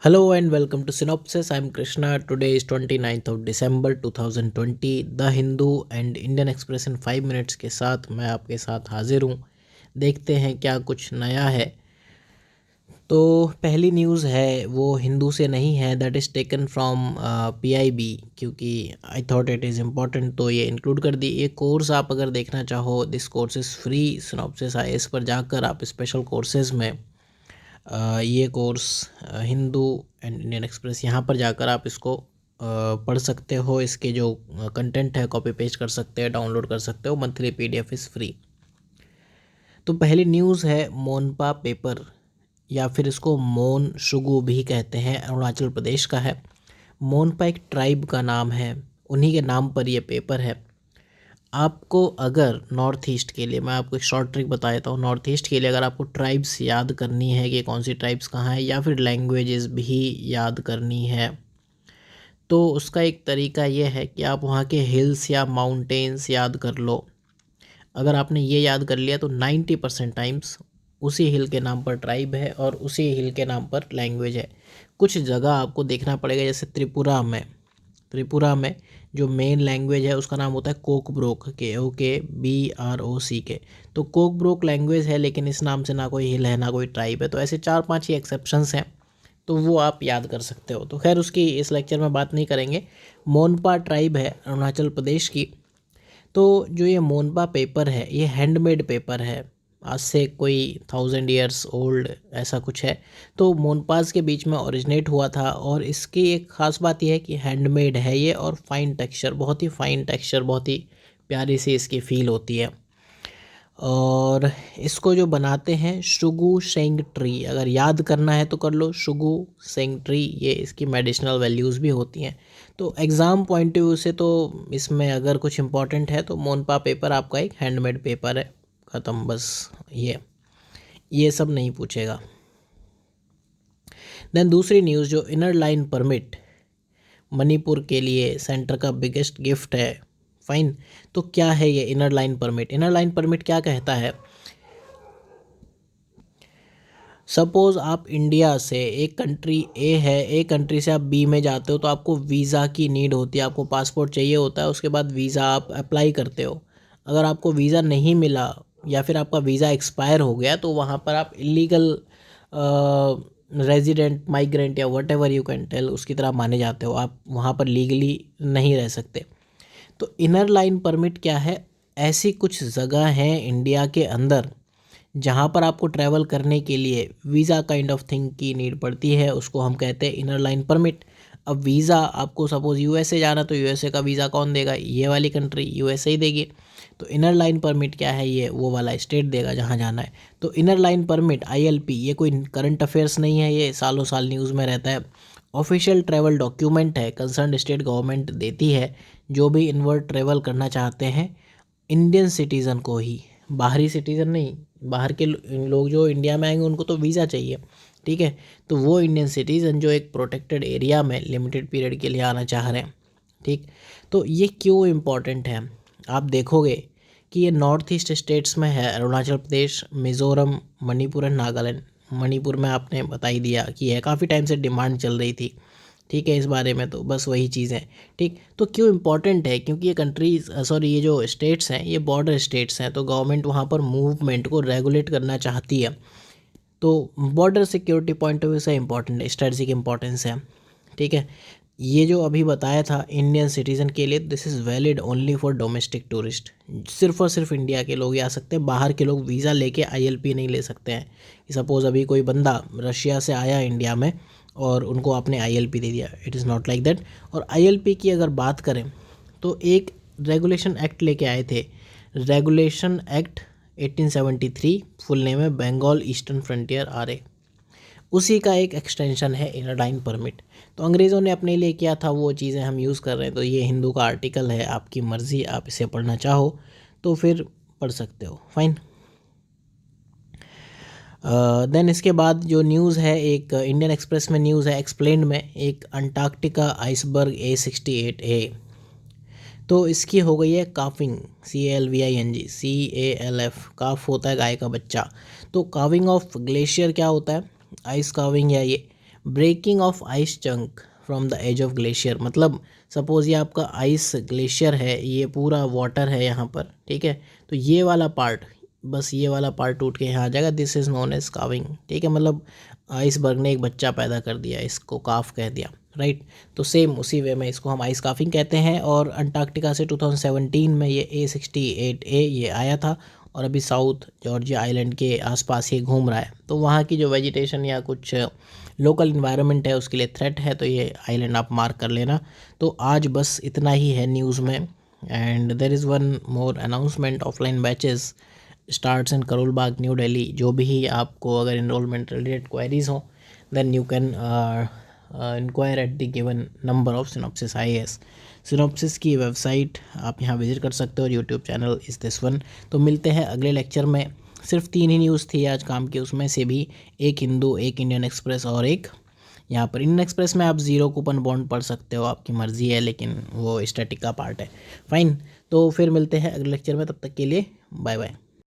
Hello and welcome to Synopsis. I'm Krishna. Today is 29th of December 2020. The Hindu and Indian express in 5 minutes के साथ मैं आपके साथ हाजिर हूँ। देखते हैं क्या कुछ नया है। तो पहली न्यूज़ है वो हिंदू से नहीं है, that is taken from PIB, क्योंकि I thought it is important तो ये इंक्लूड कर दी। ये कोर्स आप अगर देखना चाहो, this course is free. Synopsis IAS पर जाकर आप स्पेशल कोर्सेज़ में ये course Hindu and Indian express यहाँ पर जाकर आप इसको पढ़ सकते हो। इसके जो कंटेंट है कॉपी पेस्ट कर सकते हैं, डाउनलोड कर सकते हो। Monthly PDF is free. तो पहली न्यूज़ है मोनपा पेपर, या फिर इसको मोन शुगु भी कहते हैं, अरुणाचल प्रदेश का है। मोनपा एक ट्राइब का नाम है, उन्हीं के नाम पर ये पेपर है। आपको अगर नॉर्थ ईस्ट के लिए, मैं आपको एक शॉर्ट ट्रिक बता देता हूँ। नॉर्थ ईस्ट के लिए अगर आपको ट्राइब्स याद करनी है कि कौन सी ट्राइब्स कहाँ है, या फिर लैंग्वेजेस भी याद करनी है, तो उसका एक तरीका ये है कि आप वहाँ के हिल्स या माउंटेन्स याद कर लो। अगर आपने ये याद कर लिया तो 90% टाइम्स उसी हिल के नाम पर ट्राइब है और उसी हिल के नाम पर लैंग्वेज है। कुछ जगह आपको देखना पड़ेगा, जैसे त्रिपुरा में जो मेन लैंग्वेज है उसका नाम होता है कोकब्रोक, KOKBROCK। तो कोकब्रोक लैंग्वेज है, लेकिन इस नाम से ना कोई हिल है ना कोई ट्राइब है। तो ऐसे 4-5 ही एक्सेप्शंस हैं, तो वो आप याद कर सकते हो। तो खैर उसकी इस लेक्चर में बात नहीं करेंगे। मोनपा ट्राइब है अरुणाचल प्रदेश की। तो जो ये मोनपा पेपर है ये हैंडमेड पेपर है, आज से कोई 1000 years ओल्ड ऐसा कुछ है। तो मोनपास के बीच में ओरिजिनेट हुआ था, और इसकी एक ख़ास बात यह है कि हैंडमेड है ये, और फाइन टेक्सचर, बहुत ही फाइन टेक्सचर, बहुत ही प्यारी सी इसकी फ़ील होती है। और इसको जो बनाते हैं शुगु शेंग ट्री, अगर याद करना है तो कर लो, शुगु शेंग ट्री, ये इसकी मेडिसिनल वैल्यूज़ भी होती हैं। तो एग्ज़ाम पॉइंट ऑफ व्यू से तो इसमें अगर कुछ इंपॉर्टेंट है तो मोनपा पेपर आपका एक हैंडमेड पेपर है, ख़त्म बस। ये सब नहीं पूछेगा। देन दूसरी न्यूज़, जो इनर लाइन परमिट मणिपुर के लिए सेंटर का बिगेस्ट गिफ्ट है। फाइन। तो क्या है ये inner line permit? Inner line permit क्या कहता है? सपोज़ आप इंडिया से, एक कंट्री ए है, ए कंट्री से आप बी में जाते हो, तो आपको वीज़ा की नीड होती है, आपको पासपोर्ट चाहिए होता है, उसके बाद वीज़ा आप अप्लाई करते हो। अगर आपको वीज़ा नहीं मिला या फिर आपका वीज़ा एक्सपायर हो गया, तो वहाँ पर आप इलीगल रेजिडेंट, माइग्रेंट या whatever you can tell, उसकी तरह माने जाते हो। आप वहाँ पर लीगली नहीं रह सकते। तो इनर लाइन परमिट क्या है? ऐसी कुछ जगह हैं इंडिया के अंदर जहाँ पर आपको ट्रैवल करने के लिए वीज़ा काइंड ऑफ थिंग की नीड पड़ती है, उसको हम कहते हैं इनर लाइन परमिट। अब वीज़ा आपको सपोज़ USA जाना, तो USA का वीज़ा कौन देगा? ये वाली कंट्री USA ही देगी। तो इनर लाइन परमिट क्या है? ये वो वाला स्टेट देगा जहाँ जाना है। तो इनर लाइन परमिट ILP ये कोई करंट अफेयर्स नहीं है, ये सालों साल न्यूज़ में रहता है। ऑफिशियल ट्रैवल डॉक्यूमेंट है, कंसर्न स्टेट गवर्नमेंट देती है, जो भी इनवर्ड ट्रैवल करना चाहते हैं इंडियन सिटीज़न को ही, बाहरी सिटीज़न नहीं। बाहर के लोग जो इंडिया में आएंगे उनको तो वीज़ा चाहिए, ठीक है। तो वो इंडियन सिटीज़न जो एक प्रोटेक्टेड एरिया में लिमिटेड पीरियड के लिए आना चाह रहे हैं, ठीक। तो ये क्यों इम्पोर्टेंट है? आप देखोगे कि ये नॉर्थ ईस्ट स्टेट्स में है, अरुणाचल प्रदेश, मिज़ोरम, मणिपुर एंड नागालैंड। मणिपुर में आपने बता ही दिया कि है, काफ़ी टाइम से डिमांड चल रही थी, ठीक है, इस बारे में। तो बस वही चीज़ है, ठीक। तो क्यों इम्पोर्टेंट है? क्योंकि ये कंट्रीज, सॉरी, ये जो स्टेट्स हैं ये बॉर्डर स्टेट्स हैं, तो गवर्नमेंट वहाँ पर मूवमेंट को रेगुलेट करना चाहती है। तो border security point of view से इम्पॉर्टेंट है, स्ट्रेटजिक इंपॉर्टेंस है, ठीक है। ये जो अभी बताया था इंडियन सिटीज़न के लिए, this is valid only for domestic tourist. सिर्फ और सिर्फ इंडिया के लोग ही आ सकते हैं, बाहर के लोग वीज़ा लेके ILP नहीं ले सकते हैं। सपोज़ अभी कोई बंदा रशिया से आया इंडिया में और उनको आपने ILP दे दिया, it is not like that. और ILP की अगर बात करें तो एक रेगुलेशन एक्ट लेके आए थे, रेगुलेशन एक्ट 1873, फुल नेम है बंगाल ईस्टर्न फ्रंटियर RA। उसी का एक एक्सटेंशन है इनर लाइन परमिट। तो अंग्रेज़ों ने अपने लिए किया था, वो चीज़ें हम यूज़ कर रहे हैं। तो ये हिंदू का आर्टिकल है, आपकी मर्ज़ी, आप इसे पढ़ना चाहो तो फिर पढ़ सकते हो, फाइन। देन इसके बाद जो न्यूज़ है, एक इंडियन एक्सप्रेस में न्यूज़ है, एक्सप्लेन्ड में, एक अंटार्कटिका आइसबर्ग A68A। तो इसकी हो गई है काफिंग, CALVING, काफ होता है गाय का बच्चा। तो काविंग ऑफ ग्लेशियर क्या होता है? आइस काविंग है ये। Breaking off ice chunk from the edge of glacier, मतलब सपोज ये आपका आइस ग्लेशियर है, ये पूरा वाटर है यहाँ पर, ठीक है, तो ये वाला पार्ट, बस ये वाला पार्ट टूट के यहाँ आ जाएगा, this is known as calving, ठीक है, मतलब आइसबर्ग ने एक बच्चा पैदा कर दिया, इसको काफ कह दिया, राइट। तो सेम उसी वे में इसको हम आइस काफिंग कहते हैं। और अंटार्कटिका से 2017 में ये A68A ये आया था और अभी साउथ जॉर्जिया आइलैंड के आसपास ये घूम रहा है। तो वहाँ की जो वेजिटेशन या कुछ लोकल इन्वायरमेंट है उसके लिए थ्रेट है, तो ये आइलैंड आप मार्क कर लेना। तो आज बस इतना ही है न्यूज़ में। And there is one more announcement, offline batches starts in Karol Bagh New Delhi. जो भी आपको अगर इनरोलमेंट रिलेटेड क्वेरीज हो then you can enquire at the given number of Synopsis IAS। Synopsis की वेबसाइट आप यहाँ विजिट कर सकते हो और YouTube channel is this one. तो मिलते हैं अगले लेक्चर में। सिर्फ 3 ही न्यूज़ थी आज काम की, उसमें से भी एक हिंदू, एक इंडियन एक्सप्रेस और एक यहाँ पर इंडियन एक्सप्रेस में आप ज़ीरो कूपन बॉन्ड पढ़ सकते हो, आपकी मर्ज़ी है, लेकिन वो स्टैटिक का पार्ट है। फाइन, तो फिर मिलते हैं अगले लेक्चर में, तब तक के लिए बाय बाय।